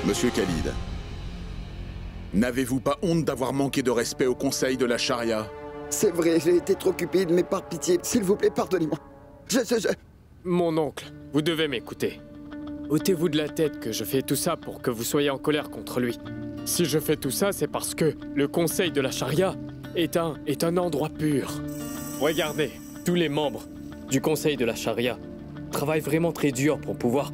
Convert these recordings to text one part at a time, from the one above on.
Monsieur Khalid, n'avez-vous pas honte d'avoir manqué de respect au conseil de la charia? C'est vrai, j'ai été trop cupide, mais par pitié, s'il vous plaît, pardonnez-moi. Mon oncle, vous devez m'écouter. Ôtez-vous de la tête que je fais tout ça pour que vous soyez en colère contre lui. Si je fais tout ça, c'est parce que le conseil de la charia est un endroit pur. Regardez, tous les membres du conseil de la charia travaillent vraiment très dur pour pouvoir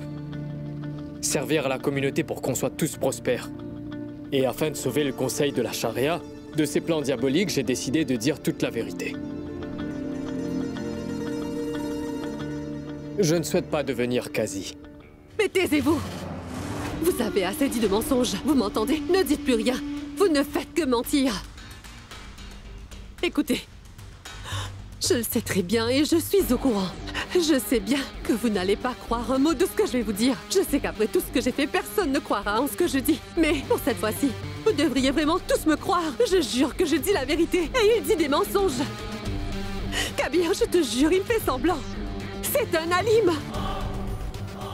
servir à la communauté pour qu'on soit tous prospères. Et afin de sauver le conseil de la charia de ses plans diaboliques, j'ai décidé de dire toute la vérité. Je ne souhaite pas devenir quasi. Mais taisez-vous! Vous avez assez dit de mensonges, vous m'entendez? Ne dites plus rien, vous ne faites que mentir. Écoutez, je le sais très bien et je suis au courant. Je sais bien que vous n'allez pas croire un mot de ce que je vais vous dire. Je sais qu'après tout ce que j'ai fait, personne ne croira en ce que je dis. Mais pour cette fois-ci, vous devriez vraiment tous me croire. Je jure que je dis la vérité et il dit des mensonges. Kabir, je te jure, il fait semblant. C'est un alim.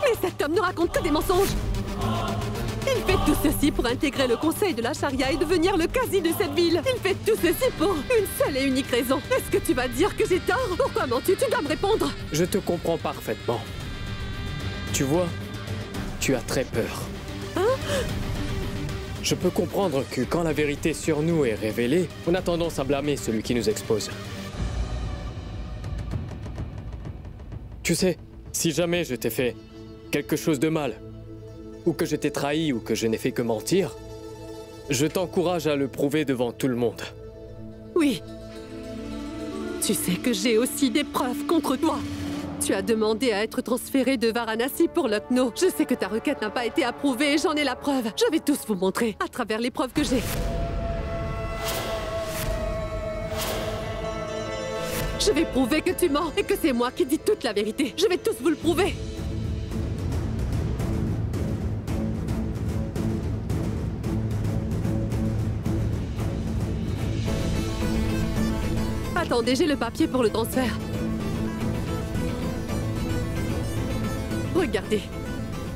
Mais cet homme ne raconte que des mensonges. Il fait tout ceci pour intégrer le conseil de la charia et devenir le quasi de cette ville. Il fait tout ceci pour une seule et unique raison. Est-ce que tu vas dire que j'ai tort? Pourquoi mens-tu? Tu dois me répondre. Je te comprends parfaitement. Tu vois, tu as très peur. Hein? Je peux comprendre que quand la vérité sur nous est révélée, on a tendance à blâmer celui qui nous expose. Tu sais, si jamais je t'ai fait quelque chose de mal, ou que je t'ai trahi, ou que je n'ai fait que mentir, je t'encourage à le prouver devant tout le monde. Oui. Tu sais que j'ai aussi des preuves contre toi. Tu as demandé à être transféré de Varanasi pour Lucknow. Je sais que ta requête n'a pas été approuvée et j'en ai la preuve. Je vais tous vous montrer à travers les preuves que j'ai. Je vais prouver que tu mens et que c'est moi qui dis toute la vérité. Je vais tous vous le prouver. Attendez, j'ai le papier pour le transfert. Regardez.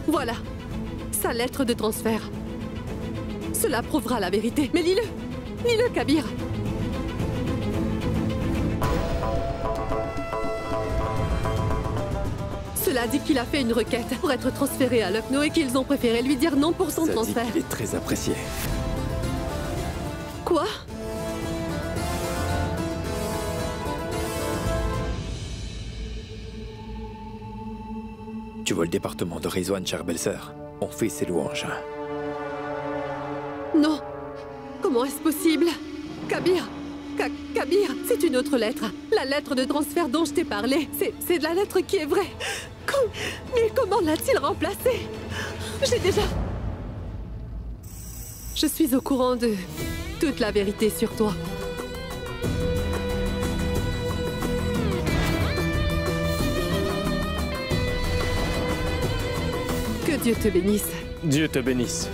Voilà. Sa lettre de transfert. Cela prouvera la vérité. Mais lis-le. Lis-le, Kabir. Cela dit qu'il a fait une requête pour être transféré à Lucknow et qu'ils ont préféré lui dire non pour son transfert. Il est très apprécié. Quoi? Tu vois le département de Rizwan Charbelser. On fait ses louanges. Non. Comment est-ce possible? Kabir. Kabir, c'est une autre lettre. La lettre de transfert dont je t'ai parlé. C'est de la lettre qui est vraie. Mais comment l'a-t-il remplacée? J'ai déjà... Je suis au courant de toute la vérité sur toi. Que Dieu te bénisse. Dieu te bénisse.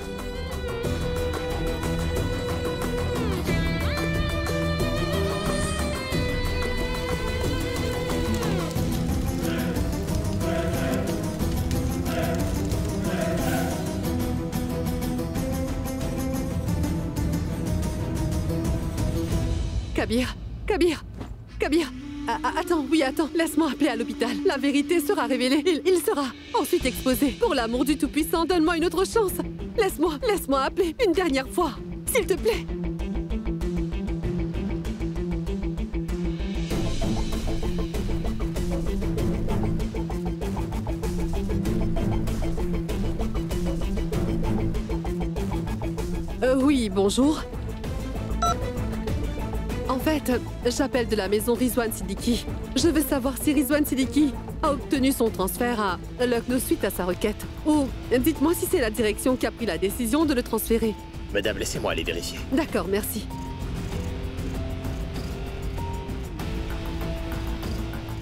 Kabir. Attends, laisse-moi appeler à l'hôpital. La vérité sera révélée. Il sera ensuite exposé. Pour l'amour du Tout-Puissant, donne-moi une autre chance. Laisse-moi appeler une dernière fois. S'il te plaît. Oui, bonjour. En fait, j'appelle de la maison Rizwan Siddiqui. Je veux savoir si Rizwan Siddiqui a obtenu son transfert à Lucknow suite à sa requête. Ou dites-moi si c'est la direction qui a pris la décision de le transférer. Madame, laissez-moi aller vérifier. D'accord, merci.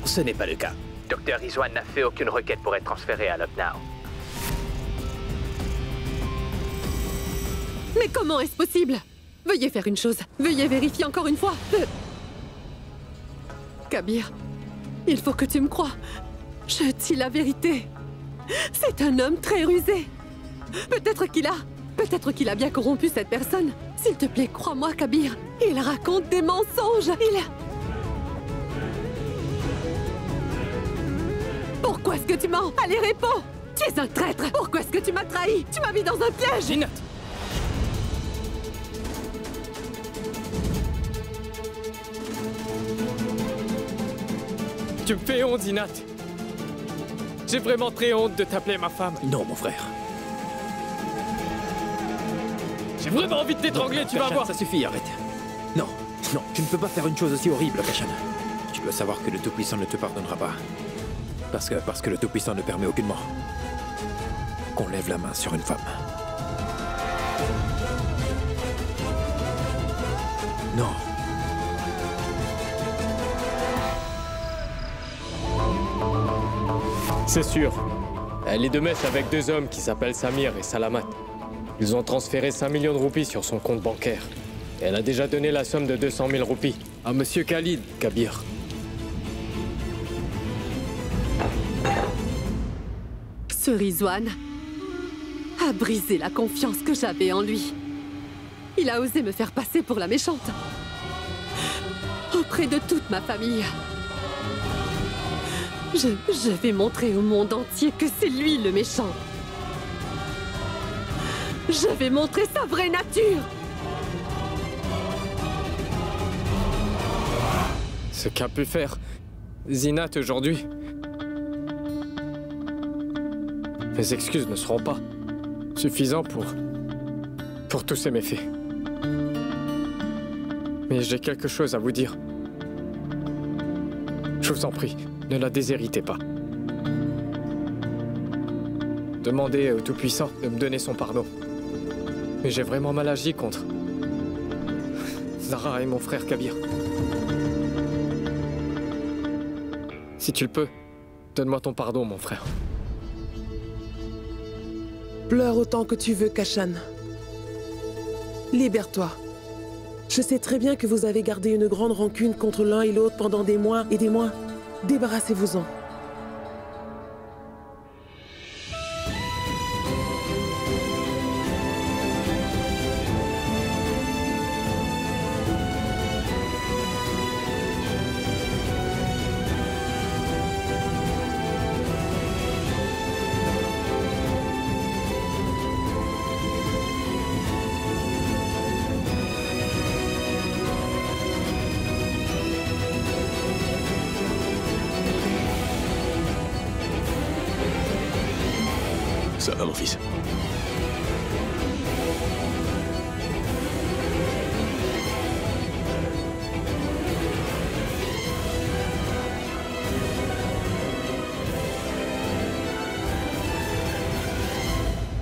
Ce n'est pas le cas. Docteur Rizwan n'a fait aucune requête pour être transféré à Lucknow. Mais comment est-ce possible? Veuillez faire une chose. Veuillez vérifier encore une fois. Kabir, il faut que tu me croies. Je dis la vérité. C'est un homme très rusé. Peut-être qu'il a Peut-être qu'il a bien corrompu cette personne. S'il te plaît, crois-moi, Kabir. Il raconte des mensonges. Pourquoi est-ce que tu mens? Allez, réponds! Tu es un traître! Pourquoi est-ce que tu m'as trahi? Tu m'as mis dans un piège! Zinat! Tu me fais honte, Zinat! J'ai vraiment très honte de t'appeler ma femme. Non, mon frère. J'ai vraiment envie de t'étrangler, tu vas Kashan, voir! ça suffit, arrête. Non, non, tu ne peux pas faire une chose aussi horrible, Kashan. Tu dois savoir que le Tout-Puissant ne te pardonnera pas. Parce que le Tout-Puissant ne permet aucunement qu'on lève la main sur une femme. Non. C'est sûr. Elle est de mèche avec deux hommes qui s'appellent Samir et Salamat. Ils ont transféré 5 millions de roupies sur son compte bancaire. Et elle a déjà donné la somme de 200 000 roupies à Monsieur Khalid, Kabir. Ce Rizwan a brisé la confiance que j'avais en lui. Il a osé me faire passer pour la méchante. Auprès de toute ma famille. Je vais montrer au monde entier que c'est lui le méchant. Je vais montrer sa vraie nature. Ce qu'a pu faire Zinat aujourd'hui. Mes excuses ne seront pas suffisantes pour tous ces méfaits. Mais j'ai quelque chose à vous dire. Je vous en prie, ne la déshéritez pas. Demandez au Tout-Puissant de me donner son pardon. Mais j'ai vraiment mal agi contre Zara et mon frère Kabir. Si tu le peux, donne-moi ton pardon, mon frère. Pleure autant que tu veux, Kashan. Libère-toi. Je sais très bien que vous avez gardé une grande rancune contre l'un et l'autre pendant des mois et des mois. Débarrassez-vous-en. Ça va, mon fils?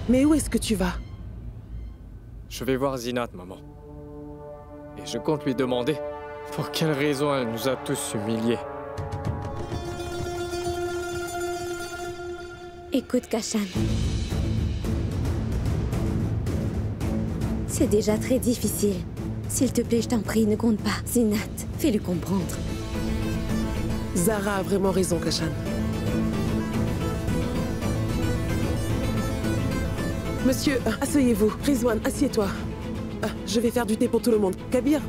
Mais où est-ce que tu vas? Je vais voir Zinat, maman. Et je compte lui demander pour quelle raison elle nous a tous humiliés. Écoute, Kashan. C'est déjà très difficile. S'il te plaît, je t'en prie, ne compte pas. Zinat, fais-lui comprendre. Zara a vraiment raison, Kashan. Monsieur, asseyez-vous. Rizwan, assieds-toi. Je vais faire du thé pour tout le monde. Kabir?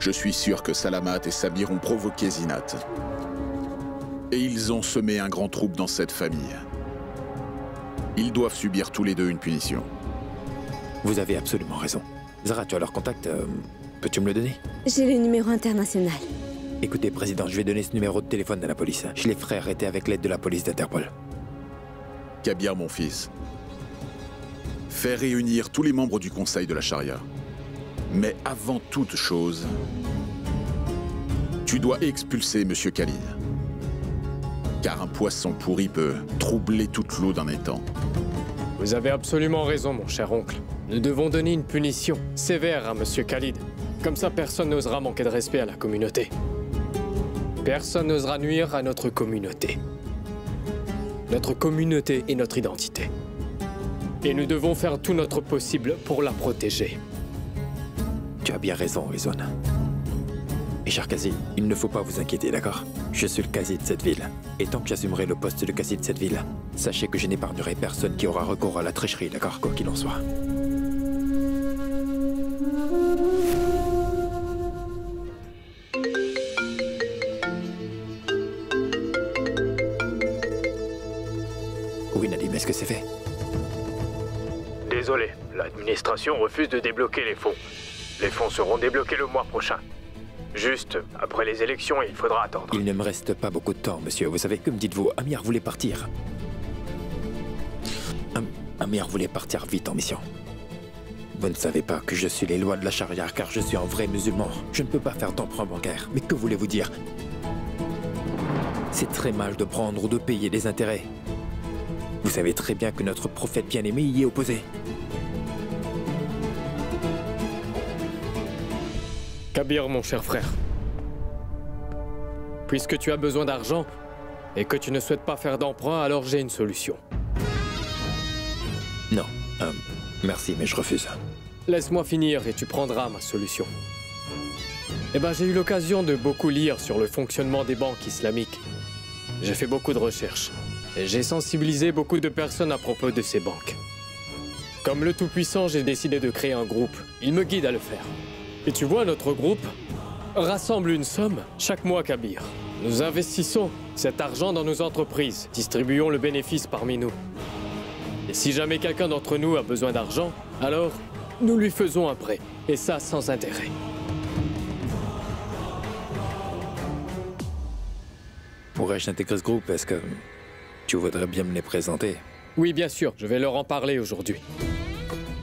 Je suis sûr que Salamat et Samir ont provoqué Zinat. Et ils ont semé un grand trouble dans cette famille. Ils doivent subir tous les deux une punition. Vous avez absolument raison. Zara, tu as leur contact. Peux-tu me le donner? J'ai le numéro international. Écoutez, Président, je vais donner ce numéro de téléphone à la police. Je les ferai arrêter avec l'aide de la police d'Interpol. Kabir, mon fils, fais réunir tous les membres du Conseil de la Charia. Mais avant toute chose, tu dois expulser Monsieur Khalid. Car un poisson pourri peut troubler toute l'eau d'un étang. Vous avez absolument raison, mon cher oncle. Nous devons donner une punition sévère à Monsieur Khalid. Comme ça, personne n'osera manquer de respect à la communauté. Personne n'osera nuire à notre communauté. Notre communauté est notre identité. Et nous devons faire tout notre possible pour la protéger. Tu as bien raison, Rizwan. Et Cher Qazi, il ne faut pas vous inquiéter, d'accord? Je suis le Qazi de cette ville. Et tant que j'assumerai le poste de Qazi de cette ville, sachez que je n'épargnerai personne qui aura recours à la tricherie, d'accord? Quoi qu'il en soit. Oui, Nadim, est-ce que c'est fait? Désolé, l'administration refuse de débloquer les fonds. Les fonds seront débloqués le mois prochain. Juste, après les élections, il faudra attendre. Il ne me reste pas beaucoup de temps, monsieur. Vous savez, que me dites-vous? Amir voulait partir. Amir voulait partir vite en mission. Vous ne savez pas que je suis les lois de la charia, car je suis un vrai musulman. Je ne peux pas faire d'emprunt bancaire. Mais que voulez-vous dire? C'est très mal de prendre ou de payer des intérêts. Vous savez très bien que notre prophète bien-aimé y est opposé. Kabir, mon cher frère. Puisque tu as besoin d'argent et que tu ne souhaites pas faire d'emprunt, alors j'ai une solution. Non, merci, mais je refuse. Laisse-moi finir et tu prendras ma solution. Eh ben, j'ai eu l'occasion de beaucoup lire sur le fonctionnement des banques islamiques. J'ai fait beaucoup de recherches. Et j'ai sensibilisé beaucoup de personnes à propos de ces banques. Comme le Tout-Puissant, j'ai décidé de créer un groupe. Il me guide à le faire. Et tu vois, notre groupe rassemble une somme chaque mois, Kabir. Nous investissons cet argent dans nos entreprises, distribuons le bénéfice parmi nous. Et si jamais quelqu'un d'entre nous a besoin d'argent, alors nous lui faisons un prêt, et ça sans intérêt. Pourrais-je intégrer ce groupe? Est-ce que tu voudrais bien me les présenter? Oui, bien sûr, je vais leur en parler aujourd'hui.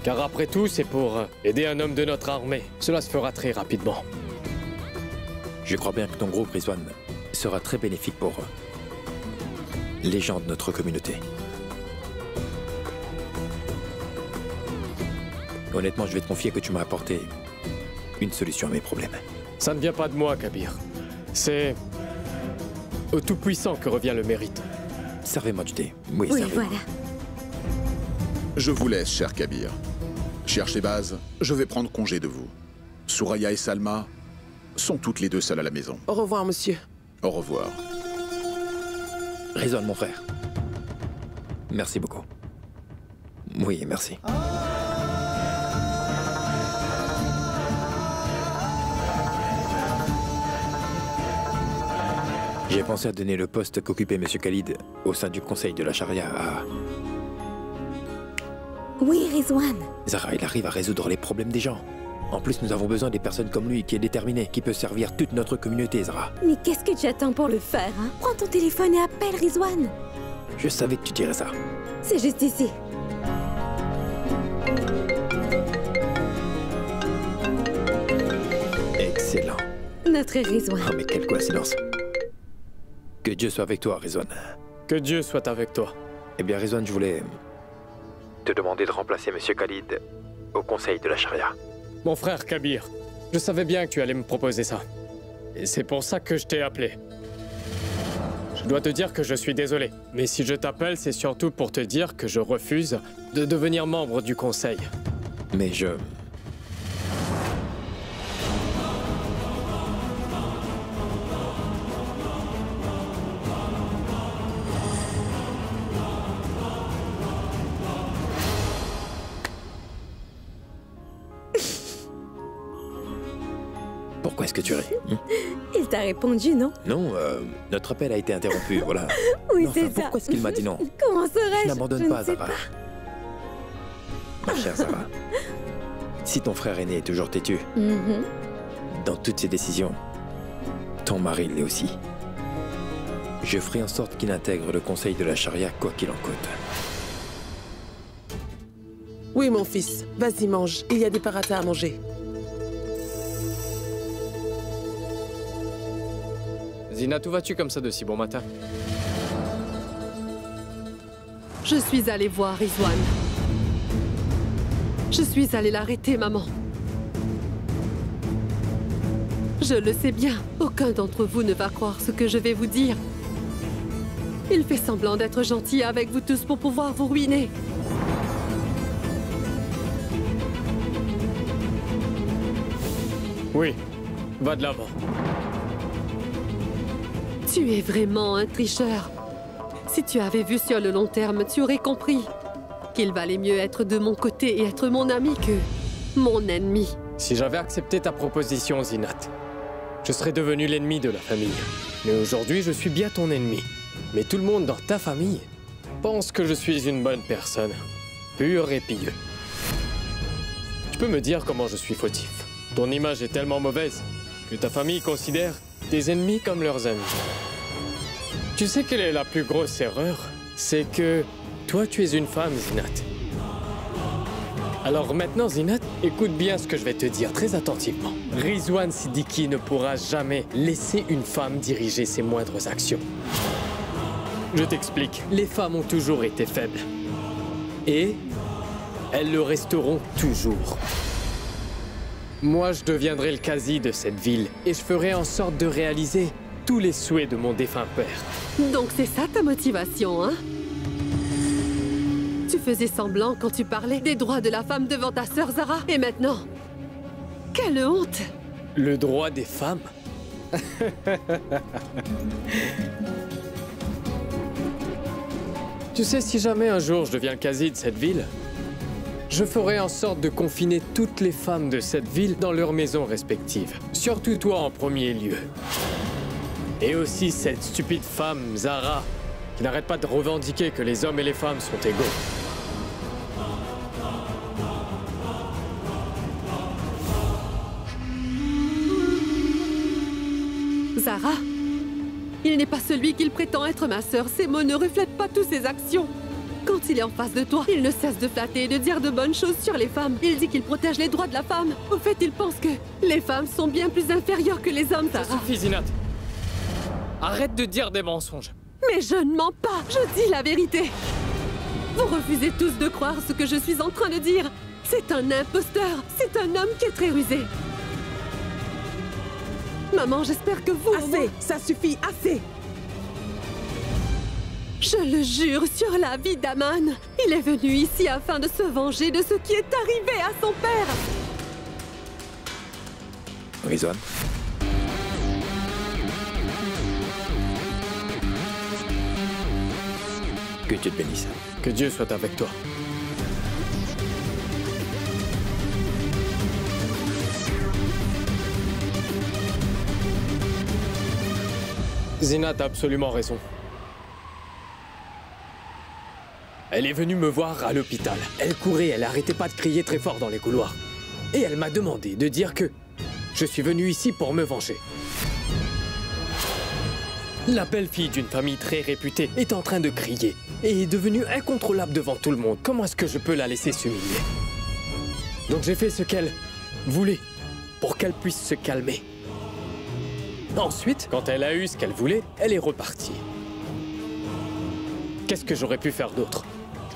Car après tout, c'est pour aider un homme de notre armée. Cela se fera très rapidement. Je crois bien que ton groupe, Rizwan, sera très bénéfique pour les gens de notre communauté. Honnêtement, je vais te confier que tu m'as apporté une solution à mes problèmes. Ça ne vient pas de moi, Kabir. C'est au Tout-Puissant que revient le mérite. Servez-moi du thé. Oui, Oui, servez-moi. voilà. Je vous laisse, cher Kabir. Cher Shehbaz, je vais prendre congé de vous. Souraya et Salma sont toutes les deux seules à la maison. Au revoir, monsieur. Au revoir. Rizwan, mon frère. Merci beaucoup. Oui, merci. J'ai pensé à donner le poste qu'occupait M. Khalid au sein du conseil de la charia à... Oui, Rizwan. Zara, il arrive à résoudre les problèmes des gens. En plus, nous avons besoin des personnes comme lui qui est déterminé, qui peut servir toute notre communauté, Zara. Mais qu'est-ce que tu attends pour le faire, hein? Prends ton téléphone et appelle Rizwan. Je savais que tu dirais ça. C'est juste ici. Excellent. Notre Rizwan. Oh, mais quelle coïncidence. Que Dieu soit avec toi, Rizwan. Que Dieu soit avec toi. Eh bien, Rizwan, je voulais te demander de remplacer M. Khalid au conseil de la charia. Mon frère Kabir, je savais bien que tu allais me proposer ça. Et c'est pour ça que je t'ai appelé. Je dois te dire que je suis désolé. Mais si je t'appelle, c'est surtout pour te dire que je refuse de devenir membre du conseil. Mais je... Pourquoi est-ce que tu ris? Il t'a répondu, non? Non, notre appel a été interrompu, voilà. Oui, Non, c'est enfin, ça. pourquoi est-ce qu'il m'a dit non? Comment serais-je? Je n'abandonne Je pas, ne sais Zara. Ma chère Zara, si ton frère aîné est toujours têtu, Mhm. dans toutes ses décisions, ton mari l'est aussi. Je ferai en sorte qu'il intègre le conseil de la charia quoi qu'il en coûte. Oui, mon fils. Vas-y, mange. Il y a des paratas à manger. Zina, où vas-tu comme ça de si bon matin? Je suis allée voir Rizwan. Je suis allée l'arrêter, maman. Je le sais bien, aucun d'entre vous ne va croire ce que je vais vous dire. Il fait semblant d'être gentil avec vous tous pour pouvoir vous ruiner. Oui, Va de l'avant. Tu es vraiment un tricheur. Si tu avais vu sur le long terme, tu aurais compris qu'il valait mieux être de mon côté et être mon ami que mon ennemi. Si j'avais accepté ta proposition, Zinat, je serais devenu l'ennemi de la famille. Mais aujourd'hui, je suis bien ton ennemi. Mais tout le monde dans ta famille pense que je suis une bonne personne, pure et pieux. Tu peux me dire comment je suis fautif. Ton image est tellement mauvaise que ta famille considère tes ennemis comme leurs amis. Tu sais quelle est la plus grosse erreur? C'est que toi, tu es une femme, Zinat. Alors maintenant, Zinat, écoute bien ce que je vais te dire très attentivement. Rizwan Siddiqui ne pourra jamais laisser une femme diriger ses moindres actions. Je t'explique. Les femmes ont toujours été faibles. Et elles le resteront toujours. Moi, je deviendrai le quasi de cette ville et je ferai en sorte de réaliser tous les souhaits de mon défunt père. Donc c'est ça ta motivation, hein? Tu faisais semblant quand tu parlais des droits de la femme devant ta sœur Zara. Et maintenant, quelle honte! Le droit des femmes? Tu sais, si jamais un jour je deviens le quasi de cette ville, je ferai en sorte de confiner toutes les femmes de cette ville dans leurs maisons respectives. Surtout toi en premier lieu. Et aussi cette stupide femme, Zara, qui n'arrête pas de revendiquer que les hommes et les femmes sont égaux. Zara, il n'est pas celui qu'il prétend être, ma sœur. Ses mots ne reflètent pas toutes ses actions. Quand il est en face de toi, il ne cesse de flatter et de dire de bonnes choses sur les femmes. Il dit qu'il protège les droits de la femme. Au fait, il pense que les femmes sont bien plus inférieures que les hommes, Zara. Ça suffit, Zinat. Arrête de dire des mensonges. Mais je ne mens pas, je dis la vérité. Vous refusez tous de croire ce que je suis en train de dire. C'est un imposteur, c'est un homme qui est très rusé. Maman, j'espère que vous... Assez, ça suffit, assez. Je le jure sur la vie d'Aman, il est venu ici afin de se venger de ce qui est arrivé à son père. Rizwan. Que Dieu te bénisse. Que Dieu soit avec toi. Zinat a absolument raison. Elle est venue me voir à l'hôpital. Elle courait, elle n'arrêtait pas de crier très fort dans les couloirs. Et elle m'a demandé de dire que je suis venu ici pour me venger. La belle-fille d'une famille très réputée est en train de crier et est devenue incontrôlable devant tout le monde. Comment est-ce que je peux la laisser s'humilier? Donc j'ai fait ce qu'elle voulait pour qu'elle puisse se calmer. Ensuite, quand elle a eu ce qu'elle voulait, elle est repartie. Qu'est-ce que j'aurais pu faire d'autre?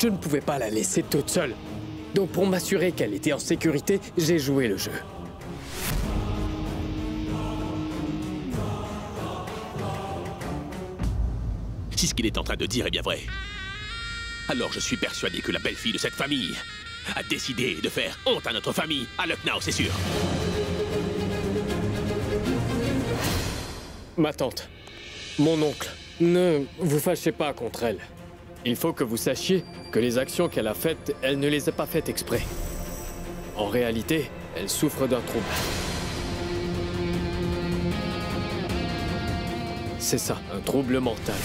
Je ne pouvais pas la laisser toute seule. Donc pour m'assurer qu'elle était en sécurité, j'ai joué le jeu. Si ce qu'il est en train de dire est bien vrai, alors je suis persuadé que la belle-fille de cette famille a décidé de faire honte à notre famille à Lucknow, c'est sûr. Ma tante, mon oncle, ne vous fâchez pas contre elle. Il faut que vous sachiez que les actions qu'elle a faites, elle ne les a pas faites exprès. En réalité, elle souffre d'un trouble. C'est ça, un trouble mental.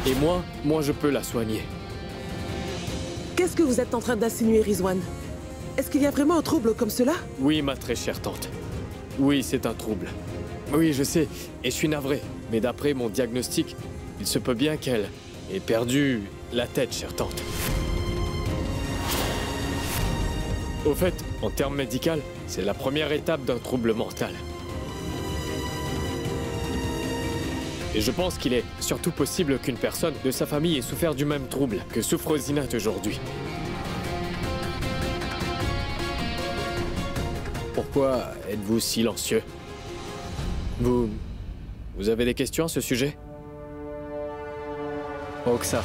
Et moi je peux la soigner. Qu'est-ce que vous êtes en train d'insinuer, Rizwan? Est-ce qu'il y a vraiment un trouble comme cela? Oui, ma très chère tante. Oui, c'est un trouble. Oui, je sais, et je suis navré. Mais d'après mon diagnostic, il se peut bien qu'elle ait perdu la tête, chère tante. Au fait, en termes médicaux, c'est la première étape d'un trouble mental. Et je pense qu'il est surtout possible qu'une personne de sa famille ait souffert du même trouble que souffre Zinat aujourd'hui. Pourquoi êtes-vous silencieux? Vous avez des questions à ce sujet? Roxar.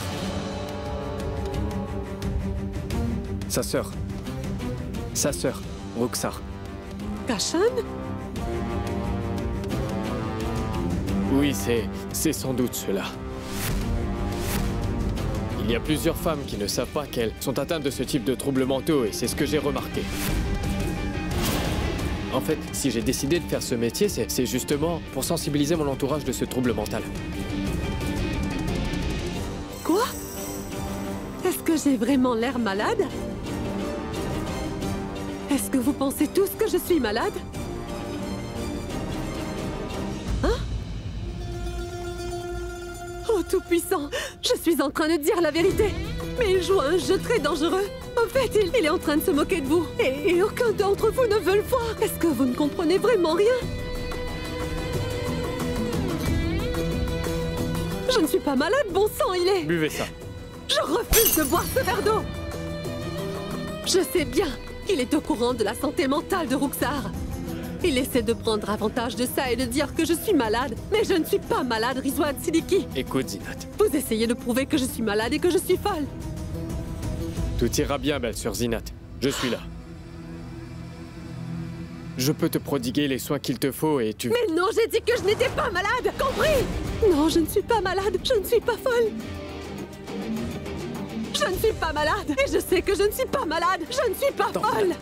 Sa sœur, Roxar. Kashan? Oui, c'est sans doute cela. Il y a plusieurs femmes qui ne savent pas qu'elles sont atteintes de ce type de troubles mentaux et c'est ce que j'ai remarqué. En fait, si j'ai décidé de faire ce métier, c'est justement pour sensibiliser mon entourage de ce trouble mental. Quoi? Est-ce que j'ai vraiment l'air malade? Est-ce que vous pensez tous que je suis malade? Hein? Oh Tout-Puissant, je suis en train de dire la vérité. Mais il joue à un jeu très dangereux. En fait, il est en train de se moquer de vous. Et aucun d'entre vous ne veut le voir. Est-ce que vous ne comprenez vraiment rien? Je ne suis pas malade, bon sang, il est... Buvez ça. Je refuse de boire ce verre d'eau. Je sais bien qu'il est au courant de la santé mentale de Ruxar. Il essaie de prendre avantage de ça et de dire que je suis malade. Mais je ne suis pas malade, Rizwan Siddiqui. Écoute, Zinat. Vous essayez de prouver que je suis malade et que je suis folle. Tout ira bien, belle sœur Zinat. Je suis là. Je peux te prodiguer les soins qu'il te faut et tu... Mais non, j'ai dit que je n'étais pas malade, compris? Non, je ne suis pas malade, je ne suis pas folle. Je ne suis pas malade et je sais que je ne suis pas malade, je ne suis pas folle.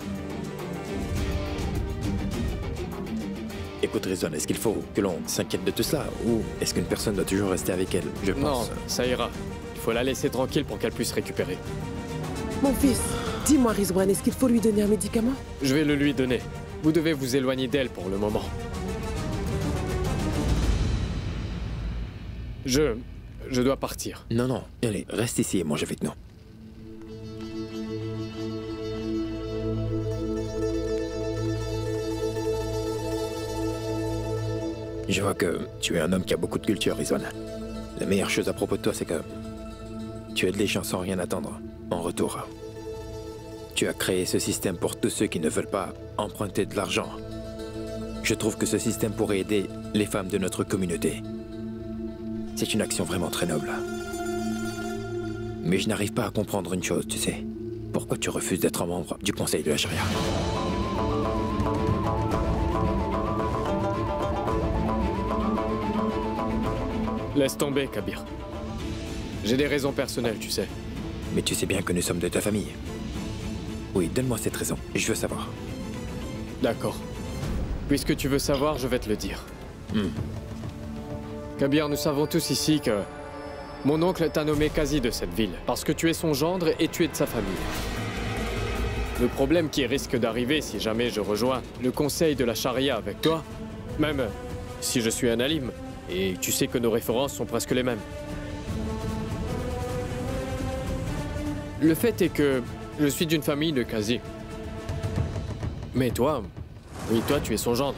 Écoute, Rizwan, est-ce qu'il faut que l'on s'inquiète de tout cela? Ou est-ce qu'une personne doit toujours rester avec elle? Je pense... Non, ça ira. Il faut la laisser tranquille pour qu'elle puisse récupérer. Mon fils, dis-moi, Rizwan, est-ce qu'il faut lui donner un médicament? Je vais le lui donner. Vous devez vous éloigner d'elle pour le moment. Je dois partir. Non, non. Allez, reste ici et mange avec nous. Je vois que tu es un homme qui a beaucoup de culture, Rizwan. La meilleure chose à propos de toi, c'est que tu aides les gens sans rien attendre en retour. Tu as créé ce système pour tous ceux qui ne veulent pas emprunter de l'argent. Je trouve que ce système pourrait aider les femmes de notre communauté. C'est une action vraiment très noble. Mais je n'arrive pas à comprendre une chose, tu sais. Pourquoi tu refuses d'être un membre du Conseil de la Charia? Laisse tomber, Kabir. J'ai des raisons personnelles, tu sais. Mais tu sais bien que nous sommes de ta famille. Oui, donne-moi cette raison. Je veux savoir. D'accord. Puisque tu veux savoir, je vais te le dire. Kabir, nous savons tous ici que mon oncle t'a nommé quasi de cette ville, parce que tu es son gendre et tu es de sa famille. Le problème qui risque d'arriver si jamais je rejoins le conseil de la charia avec toi, même si je suis un alim, et tu sais que nos références sont presque les mêmes. Le fait est que je suis d'une famille de quasi. Mais toi, oui, toi tu es son gendre.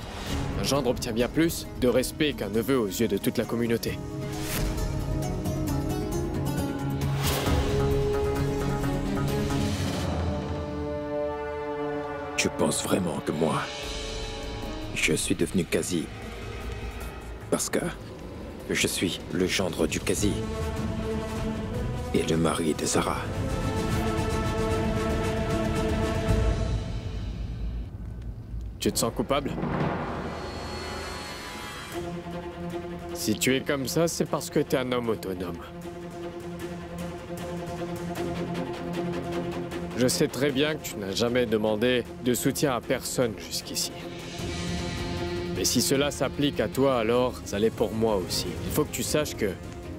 Un gendre obtient bien plus de respect qu'un neveu aux yeux de toute la communauté. Tu penses vraiment que moi, je suis devenu quasi parce que je suis le gendre du quasi et le mari de Zara? Tu te sens coupable? Si tu es comme ça, c'est parce que tu es un homme autonome. Je sais très bien que tu n'as jamais demandé de soutien à personne jusqu'ici. Mais si cela s'applique à toi, alors ça l'est pour moi aussi. Il faut que tu saches que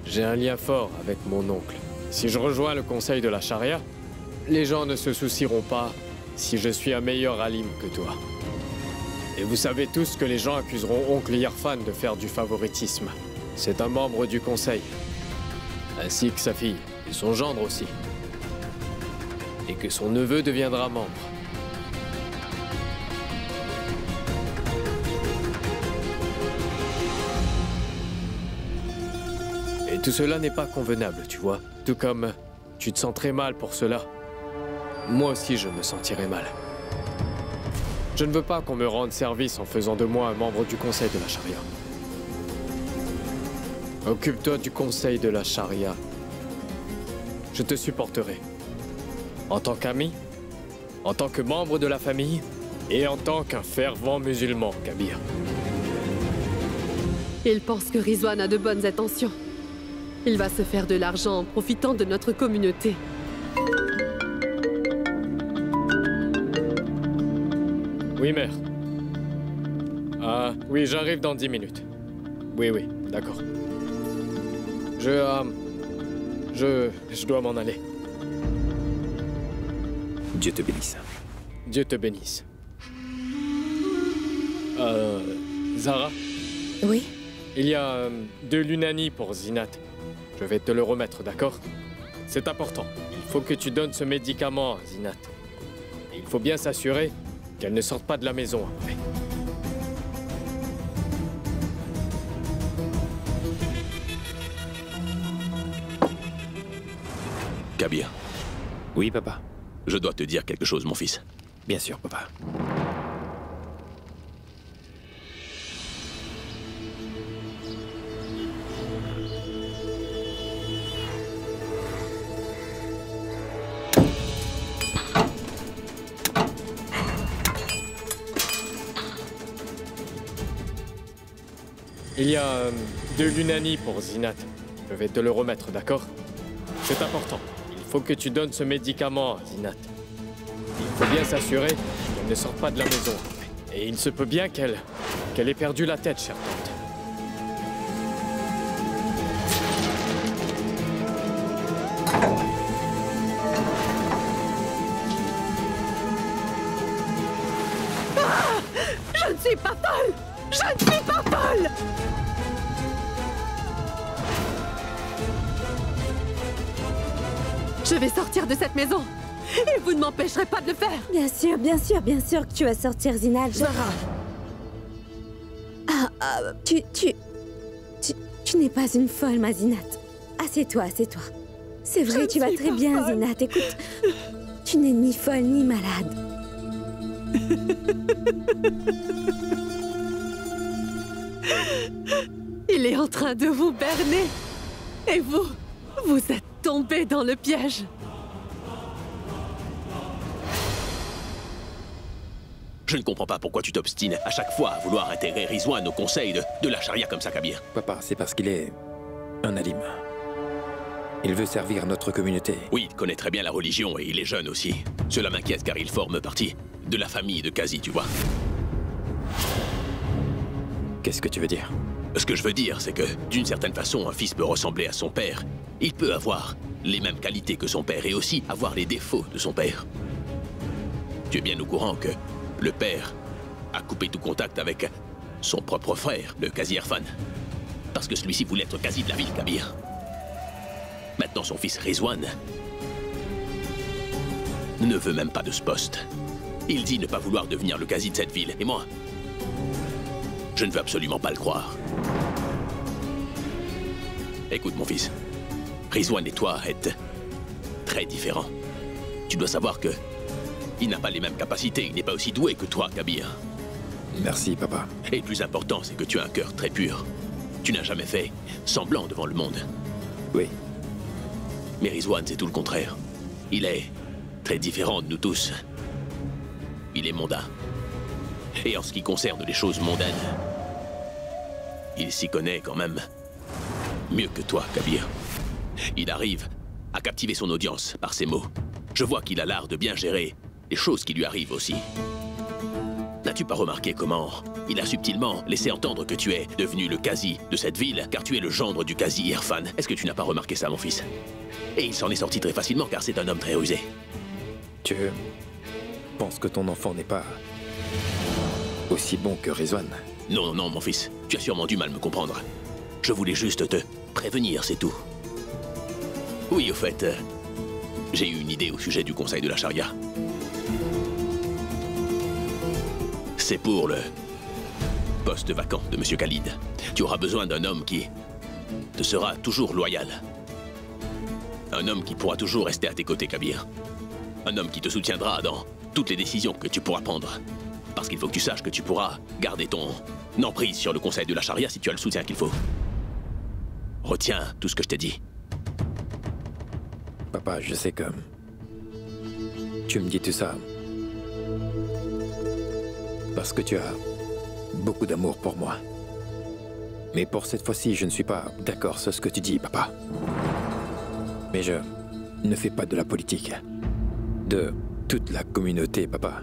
j'ai un lien fort avec mon oncle. Si je rejoins le conseil de la charia, les gens ne se soucieront pas si je suis un meilleur alim que toi. Et vous savez tous que les gens accuseront oncle Yarfan de faire du favoritisme. C'est un membre du conseil, ainsi que sa fille, et son gendre aussi. Et que son neveu deviendra membre. Et tout cela n'est pas convenable, tu vois. Tout comme tu te sens très mal pour cela. Moi aussi, je me sentirais mal. Je ne veux pas qu'on me rende service en faisant de moi un membre du Conseil de la Charia. Occupe-toi du Conseil de la Charia. Je te supporterai. En tant qu'ami, en tant que membre de la famille et en tant qu'un fervent musulman, Kabir. Il pense que Rizwan a de bonnes intentions. Il va se faire de l'argent en profitant de notre communauté. Oui, mère. Ah, oui, j'arrive dans 10 minutes. Oui, d'accord. Je dois m'en aller. Dieu te bénisse. Dieu te bénisse. Zara? Oui? Il y a de l'unani pour Zinat. Je vais te le remettre, d'accord? C'est important. Il faut que tu donnes ce médicament à Zinat. Et il faut bien s'assurer qu'elle ne sorte pas de la maison après. Kabir, Oui, papa. je dois te dire quelque chose, mon fils. Bien sûr, papa. Il y a de l'unani pour Zinat. Je vais te le remettre, d'accord? C'est important. Il faut que tu donnes ce médicament à Zinat. Il faut bien s'assurer qu'elle ne sorte pas de la maison après. Et il se peut bien qu'elle ait perdu la tête, chère tante. Je ne suis pas folle! Je ne suis pas folle! Je vais sortir de cette maison et vous ne m'empêcherez pas de le faire. Bien sûr, bien sûr, bien sûr que tu vas sortir, Zinat. Zara, Tu n'es pas une folle, ma Zinat. Assieds-toi, assieds-toi. C'est vrai, tu vas très bien, Zinat. Écoute, tu n'es ni folle ni malade. Il est en train de vous berner. Et vous êtes tombé dans le piège. Je ne comprends pas pourquoi tu t'obstines à chaque fois à vouloir intégrer Rizwan au conseil de la charia comme ça, Kabir. Papa, c'est parce qu'il est un alim. Il veut servir notre communauté. Oui, il connaît très bien la religion et il est jeune aussi. Cela m'inquiète car il forme partie de la famille de Qazi, tu vois. Qu'est-ce que tu veux dire? Ce que je veux dire, c'est que, d'une certaine façon, un fils peut ressembler à son père. Il peut avoir les mêmes qualités que son père et aussi avoir les défauts de son père. Tu es bien au courant que le père a coupé tout contact avec son propre frère, le Qazi Irfan. Parce que celui-ci voulait être Qazi de la ville, Kabir. Maintenant, son fils Rizwan ne veut même pas de ce poste. Il dit ne pas vouloir devenir le Qazi de cette ville. Et moi, je ne veux absolument pas le croire. Écoute, mon fils. Rizwan et toi êtes très différents. Tu dois savoir que il n'a pas les mêmes capacités. Il n'est pas aussi doué que toi, Kabir. Merci, papa. Et le plus important, c'est que tu as un cœur très pur. Tu n'as jamais fait semblant devant le monde. Oui. Mais Rizwan, c'est tout le contraire. Il est très différent de nous tous. Il est mondain. Et en ce qui concerne les choses mondaines, il s'y connaît quand même mieux que toi, Kabir. Il arrive à captiver son audience par ses mots. Je vois qu'il a l'art de bien gérer les choses qui lui arrivent aussi. N'as-tu pas remarqué comment il a subtilement laissé entendre que tu es devenu le Qazi de cette ville, car tu es le gendre du Qazi Irfan? Est-ce que tu n'as pas remarqué ça, mon fils? Et il s'en est sorti très facilement, car c'est un homme très rusé. Tu penses que ton enfant n'est pas aussi bon que Rizwan? Non, non, mon fils. Tu as sûrement du mal à me comprendre. Je voulais juste te prévenir, c'est tout. Oui, au fait, j'ai eu une idée au sujet du conseil de la charia. C'est pour le poste vacant de Monsieur Khalid. Tu auras besoin d'un homme qui te sera toujours loyal. Un homme qui pourra toujours rester à tes côtés, Kabir. Un homme qui te soutiendra dans toutes les décisions que tu pourras prendre. Parce qu'il faut que tu saches que tu pourras garder ton emprise sur le conseil de la charia si tu as le soutien qu'il faut. Retiens tout ce que je t'ai dit. Papa, je sais que tu me dis tout ça parce que tu as beaucoup d'amour pour moi. Mais pour cette fois-ci, je ne suis pas d'accord sur ce que tu dis, papa. Mais je ne fais pas de la politique. De toute la communauté, papa.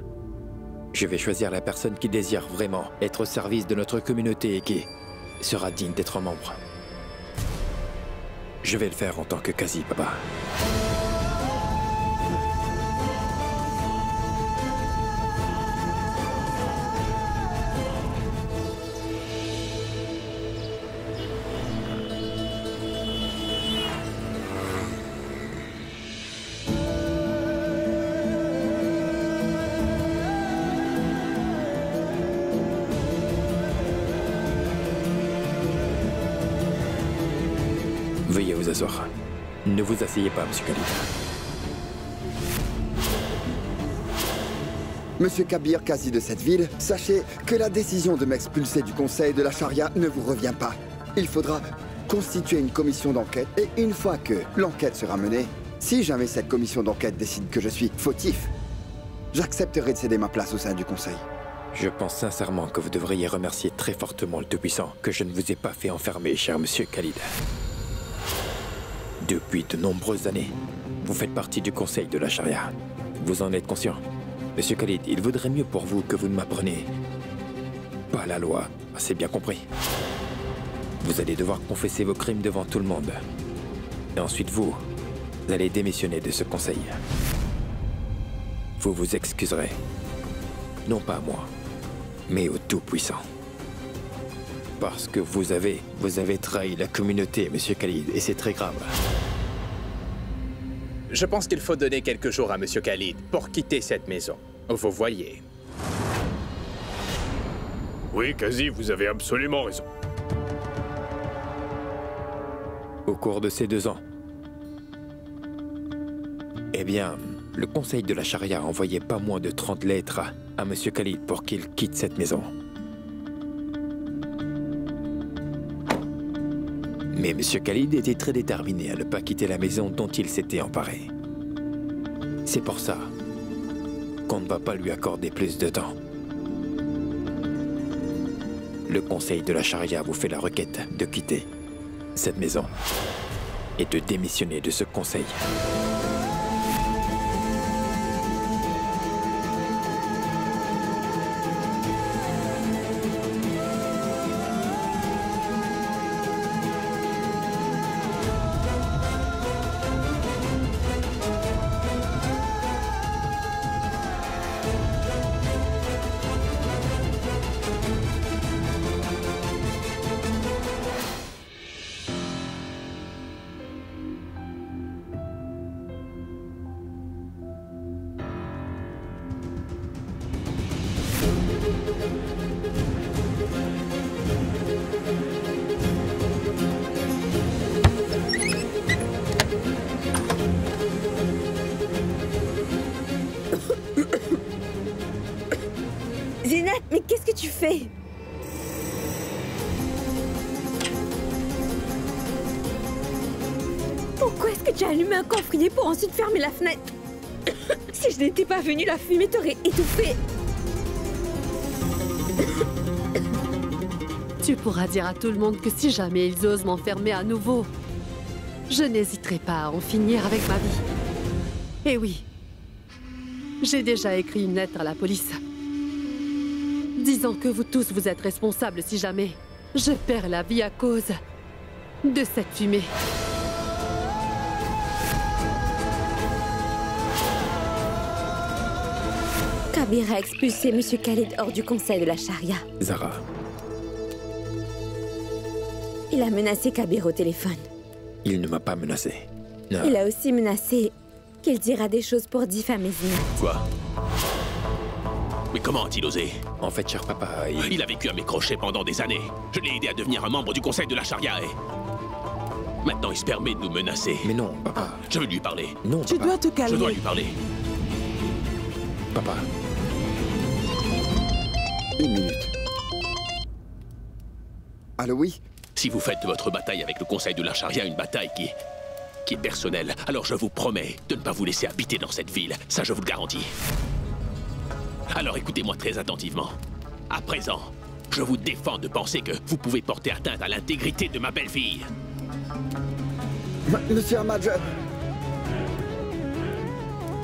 Je vais choisir la personne qui désire vraiment être au service de notre communauté et qui sera digne d'être membre. Je vais le faire en tant que Kazi, papa. Veuillez vous asseoir. Ne vous asseyez pas, Monsieur Khalid. Monsieur Kabir, Kazi de cette ville, sachez que la décision de m'expulser du conseil de la charia ne vous revient pas. Il faudra constituer une commission d'enquête et une fois que l'enquête sera menée, si jamais cette commission d'enquête décide que je suis fautif, j'accepterai de céder ma place au sein du conseil. Je pense sincèrement que vous devriez remercier très fortement le Tout-Puissant que je ne vous ai pas fait enfermer, cher Monsieur Khalid. Depuis de nombreuses années, vous faites partie du conseil de la charia. Vous en êtes conscient? Monsieur Khalid, il vaudrait mieux pour vous que vous ne m'appreniez pas la loi, c'est bien compris. Vous allez devoir confesser vos crimes devant tout le monde. Et ensuite vous allez démissionner de ce conseil. Vous vous excuserez. Non pas à moi, mais au Tout-Puissant. Parce que vous avez trahi la communauté, Monsieur Khalid, et c'est très grave. Je pense qu'il faut donner quelques jours à Monsieur Khalid pour quitter cette maison. Vous voyez. Oui, Kazi, vous avez absolument raison. Au cours de ces 2 ans, eh bien, le conseil de la charia a envoyé pas moins de 30 lettres à Monsieur Khalid pour qu'il quitte cette maison. Mais Monsieur Khalid était très déterminé à ne pas quitter la maison dont il s'était emparé. C'est pour ça qu'on ne va pas lui accorder plus de temps. Le conseil de la charia vous fait la requête de quitter cette maison et de démissionner de ce conseil. Zinat, mais qu'est-ce que tu fais? Pourquoi est-ce que tu as allumé un camphrier pour ensuite fermer la fenêtre? Si je n'étais pas venue, la fumée t'aurait étouffée. Tu pourras dire à tout le monde que si jamais ils osent m'enfermer à nouveau, je n'hésiterai pas à en finir avec ma vie. Et oui, j'ai déjà écrit une lettre à la police, disant que vous tous vous êtes responsables si jamais je perds la vie à cause de cette fumée. Kabir a expulsé Monsieur Khalid hors du conseil de la charia. Zara. Il a menacé Kabir au téléphone. Il ne m'a pas menacé. Non. Il a aussi menacé qu'il dira des choses pour diffamer Zinat. Quoi? Mais comment a-t-il osé? En fait, cher papa, il a vécu à mes crochets pendant des années. Je l'ai aidé à devenir un membre du conseil de la charia et... maintenant, il se permet de nous menacer. Mais non, papa. Je veux lui parler. Non, Tu papa. dois te calmer. Je dois lui parler. Papa. 1 minute. Allô, oui? Si vous faites de votre bataille avec le conseil de la charia une bataille qui est personnelle, alors je vous promets de ne pas vous laisser habiter dans cette ville. Ça, je vous le garantis. Alors écoutez-moi très attentivement. À présent, Je vous défends de penser que vous pouvez porter atteinte à l'intégrité de ma belle-fille. Monsieur Ahmad,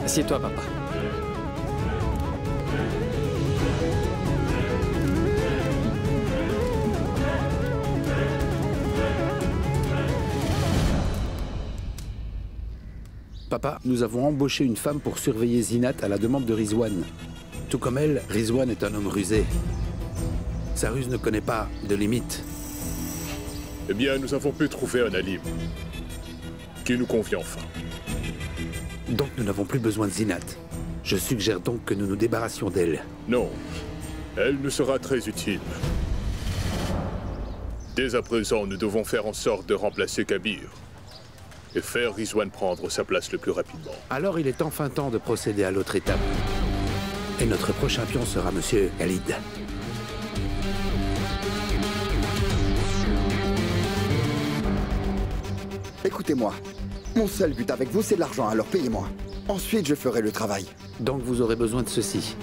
Assieds-toi, papa. Papa, nous avons embauché une femme pour surveiller Zinat à la demande de Rizwan. Tout comme elle, Rizwan est un homme rusé. Sa ruse ne connaît pas de limite. Eh bien, nous avons pu trouver un allié qui nous convient enfin. Donc nous n'avons plus besoin de Zinat. Je suggère donc que nous nous débarrassions d'elle. Non, elle nous sera très utile. Dès à présent, nous devons faire en sorte de remplacer Kabir et faire Rizwan prendre sa place le plus rapidement. Alors il est enfin temps de procéder à l'autre étape. Et notre prochain pion sera Monsieur Khalid. écoutez-moi. Mon seul but avec vous, c'est de l'argent, alors payez-moi. Ensuite, je ferai le travail. Donc vous aurez besoin de ceci.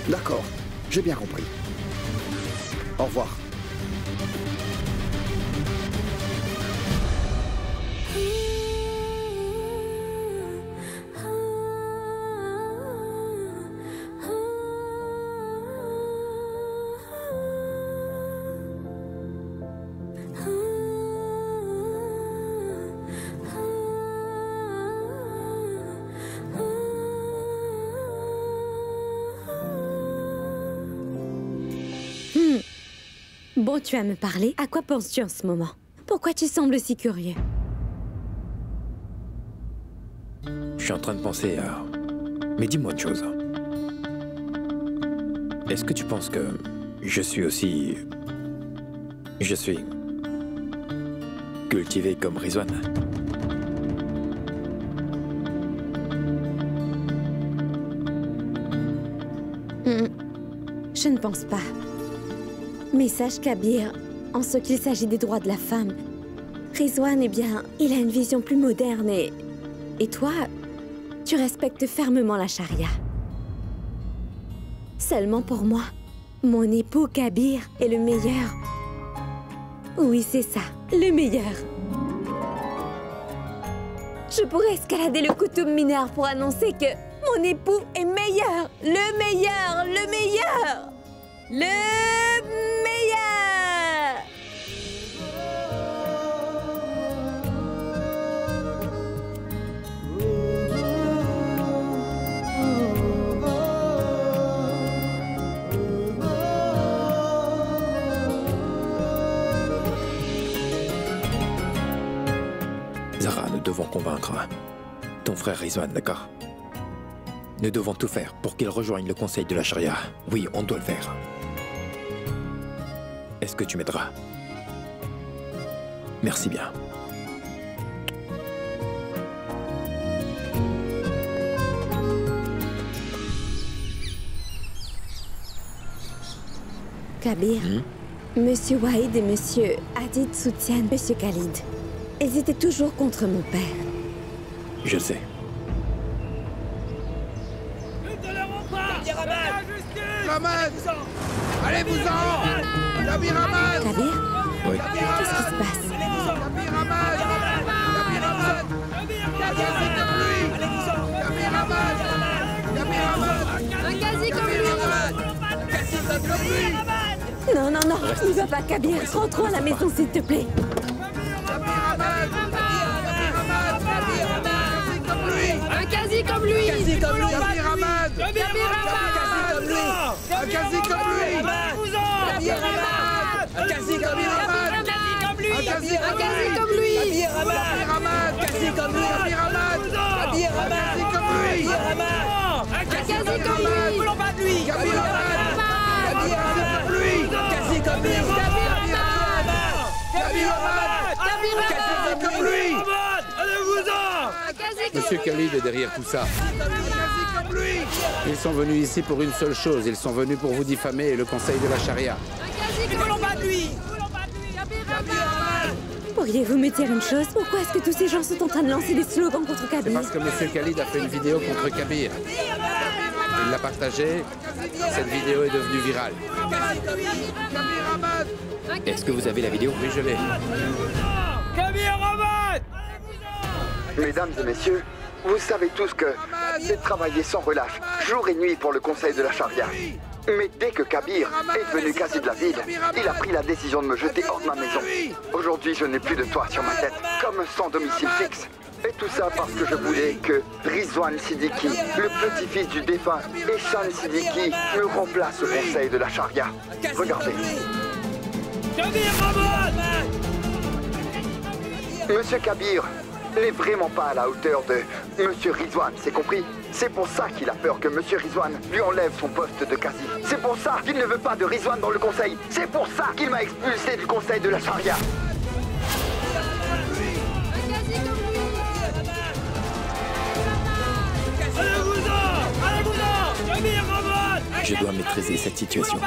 D'accord, j'ai bien compris. Au revoir. Bon, tu vas me parler. À quoi penses-tu en ce moment? Pourquoi tu sembles si curieux? Je suis en train de penser à... Mais dis-moi une chose. Est-ce que tu penses que je suis aussi... Je suis... cultivé comme Rizwan? Je ne pense pas. Mais sache Kabir, en ce qu'il s'agit des droits de la femme, Rizwan, eh bien, il a une vision plus moderne et toi, tu respectes fermement la charia. Seulement pour moi, mon époux Kabir est le meilleur. Oui, c'est ça, le meilleur. Je pourrais escalader le Koutoum Minar pour annoncer que mon époux est meilleur, le meilleur, le meilleur, le meilleur. Zara, nous devons convaincre ton frère Rizwan, d'accord? Nous devons tout faire pour qu'il rejoigne le conseil de la charia. Oui, on doit le faire. Est-ce que tu m'aideras? Merci bien. Kabir, Monsieur Wahid et Monsieur Hadid soutiennent Monsieur Khalid. Ils étaient toujours contre mon père. Je sais. Ahmad! Allez-vous-en! Kabir Ahmad! Kabir? Oui. Qu'est-ce qui se passe? Kabir Ahmad! Kabir Ahmad! Kabir Ahmad! Kabir Ahmad! Un quasi comme lui! Quasi comme lui! Non, non, non, n'y va pas, Kabir. Rentrons à la maison, s'il te plaît. Un quasi comme lui! Quasi comme lui! Kabir Ahmad! Kabir Ahmad! Un quasi comme lui! Kabir Ahmad! Un quasi comme lui! Un quasi comme lui! Kabir Ahmad! Quasi comme lui! Kabir Ahmad! Kabir Ahmad! Quasi comme lui! Un quasi comme lui! Voulons pas de lui! Kabir Ahmad! Kabir Ahmad! Quasi comme lui! Kabir Ahmad! Kabir Ahmad! Quasi comme lui! Monsieur Khalid est derrière tout ça. Ils sont venus ici pour une seule chose. Ils sont venus pour vous diffamer et le conseil de la charia. Un quasi comme lui! Pourriez-vous me dire une chose? Pourquoi est-ce que tous ces gens sont en train de lancer des slogans contre C'est Kabir? parce que Monsieur Khalid a fait une vidéo contre Kabir. Il l'a partagée. Cette vidéo est devenue virale. Est-ce que vous avez la vidéo? Oui, je l'ai. Kabir Ahmad! Mesdames et messieurs, vous savez tous que j'ai travaillé sans relâche, jour et nuit pour le conseil de la charia. Mais dès que Kabir est devenu quasi de la ville, il a pris la décision de me jeter hors de ma maison. Aujourd'hui, je n'ai plus de toit sur ma tête, comme sans domicile fixe. Et tout ça parce que je voulais que Rizwan Siddiqui, le petit-fils du défunt Eshan Siddiqui, me remplace au conseil de la charia. Regardez. Kabir Ahmad! Monsieur Kabir n'est vraiment pas à la hauteur de Monsieur Rizwan, c'est compris? C'est pour ça qu'il a peur que Monsieur Rizwan lui enlève son poste de quasi. C'est pour ça qu'il ne veut pas de Rizwan dans le conseil. C'est pour ça qu'il m'a expulsé du conseil de la charia. Je dois maîtriser cette situation.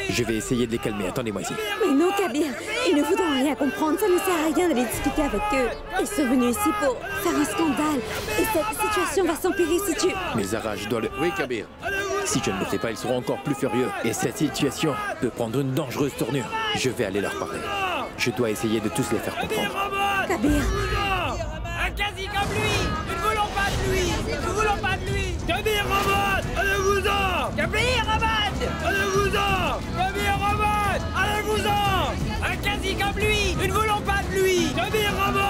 Je vais essayer de les calmer. Attendez-moi ici. Mais non, Kabir, ils ne voudront rien comprendre. Ça ne sert à rien d'aller discuter avec eux. Ils sont venus ici pour faire un scandale. Et cette situation va s'empirer si tu... Mais Zara, je dois le... Oui, Kabir. Si je ne le fais pas, ils seront encore plus furieux. Et cette situation peut prendre une dangereuse tournure. Je vais aller leur parler. Je dois essayer de tous les faire comprendre. Kabir! Un quasi comme lui! Nous ne voulons pas de lui! Nous ne voulons pas de lui! Kabir Ahmad! Allez-vous-en! Kabir Ahmad! Allez-vous-en! Kabir Ahmad! Allez-vous-en! Un quasi comme lui! Nous ne voulons pas de lui! Kabir Ahmad!